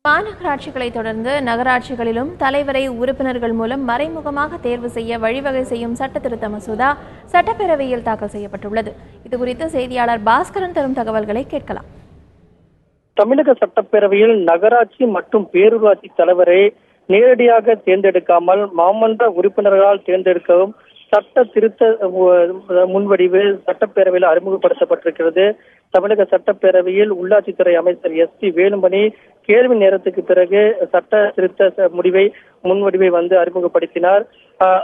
மாநகராட்சிகளை தொடர்ந்து நகராட்சிகளிலும் தலைவரை உறுப்பினர்கள் மூலம் மறைமுகமாக தேர்வு செய்ய வழிவகை செய்யும் சட்ட திருத்த மசோதா சட்டப்பேரவையில் தாக்கல் செய்யப்பட்டுள்ளது. இதுகுறித்து செய்தியாளர் பாஸ்கரன் தரும் தகவல்களை கேட்கலாம். தமிழக சட்டப்பேரவையில் நகராட்சி மற்றும் பேரூராட்சி தலைவரை நேரடியாக தேர்ந்தெடுக்காமல் மாமன்ற உறுப்பினர்களால் தேர்ந்தெடுக்கவும் சட்ட திருத்த முன்வடிவு சட்டப்பேரவையில் அறிமுகப்படுத்தப்பட்டிருக்கிறது. தமிழக சட்டப்பேரவையில் உள்ளாட்சித்துறை அமைச்சர் SP வேலுமணி கேள்வி நேரத்துக்கு பிறகு சட்ட திருத்த முன்வடிவை அறிமுகப்படுத்தினார்.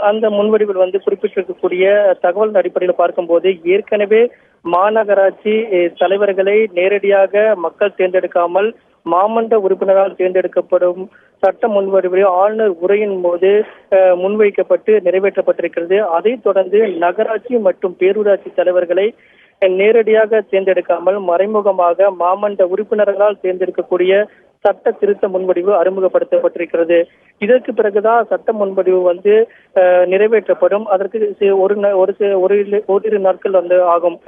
அந்த முன்வடிவில் குறிப்பிட்டிருக்கக்கூடிய தகவல் அடிப்படையில் பார்க்கும்போது ஏற்கனவே மாநகராட்சி தலைவர்களை நேரடியாக மக்கள் தேர்ந்தெடுக்காமல் மாமன்ற உறுப்பினரால் தேர்ந்தெடுக்கப்படும் சட்ட முன்வடிவு ஆளுநர் உரையின் போது முன்வைக்கப்பட்டு நிறைவேற்றப்பட்டிருக்கிறது. அதைத் தொடர்ந்து நகராட்சி மற்றும் பேரூராட்சி தலைவர்களை நேரடியாக தேர்ந்தெடுக்காமல் மறைமுகமாக மாமன்ற உறுப்பினர்களால் தேர்ந்தெடுக்கக்கூடிய சட்ட திருத்த முன்வடிவு அறிமுகப்படுத்தப்பட்டிருக்கிறது. இதற்கு பிறகுதான் சட்ட முன்வடிவு நிறைவேற்றப்படும். அதற்கு ஓரிரு நாட்கள் ஆகும்.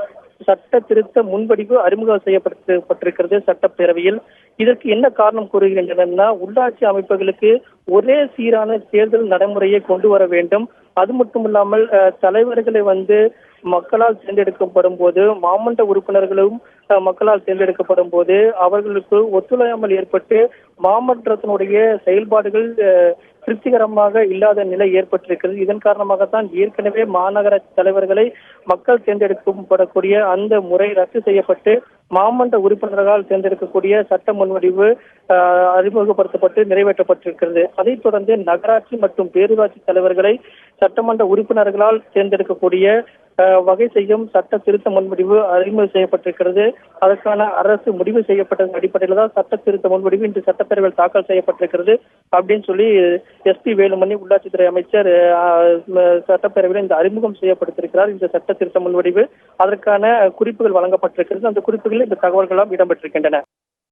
சட்ட திருத்த முன்வடிவு அறிமுகம் செய்யப்பட்டிருக்கிறது சட்டப்பேரவையில். இதற்கு என்ன காரணம் கூறுகின்றன? உள்ளாட்சி அமைப்புகளுக்கு ஒரே சீரான தேர்தல் நடைமுறையை கொண்டு வர வேண்டும். அது மட்டுமில்லாமல் தலைவர்களை மக்களால் தேர்ந்தெடுக்கப்படும் போது மாமன்ற உறுப்பினர்களும் மக்களால் தேர்ந்தெடுக்கப்படும் போது அவர்களுக்கு ஒத்துழையாமல் ஏற்பட்டு மாமன்றத்தினுடைய செயல்பாடுகள் திருப்திகரமாக இல்லாத நிலை ஏற்பட்டிருக்கிறது. இதன் காரணமாகத்தான் ஏற்கனவே மாநகராட்சி தலைவர்களை மக்கள் தேர்ந்தெடுக்கப்படக்கூடிய அந்த முறை ரத்து செய்யப்பட்டு மாமன்ற உறுப்பினர்களால் தேர்ந்தெடுக்கக்கூடிய சட்ட முன்வடிவு அறிமுகப்படுத்தப்பட்டு நிறைவேற்றப்பட்டிருக்கிறது. அதைத் தொடர்ந்து நகராட்சி மற்றும் பேரூராட்சி தலைவர்களை சட்டமன்ற உறுப்பினர்களால் தேர்ந்தெடுக்கக்கூடிய வகை செய்யும் சட்ட திருத்த முன்வடிவு அறிமுகம் செய்யப்பட்டிருக்கிறது. அதற்கான அரசு முடிவு செய்யப்பட்ட அடிப்படையில் தான் சட்ட திருத்த முன்வடிவு இன்று சட்டப்பேரவையில் தாக்கல் செய்யப்பட்டிருக்கிறது அப்படின்னு சொல்லி SP வேலுமணி உள்ளாட்சித்துறை அமைச்சர் சட்டப்பேரவையில் இந்த அறிமுகம் செய்யப்பட்டிருக்கிறார். இந்த சட்ட திருத்த முன்வடிவு அதற்கான குறிப்புகள் வழங்கப்பட்டிருக்கிறது. அந்த குறிப்புகளில் இந்த தகவல்களாம் இடம்பெற்றிருக்கின்றன.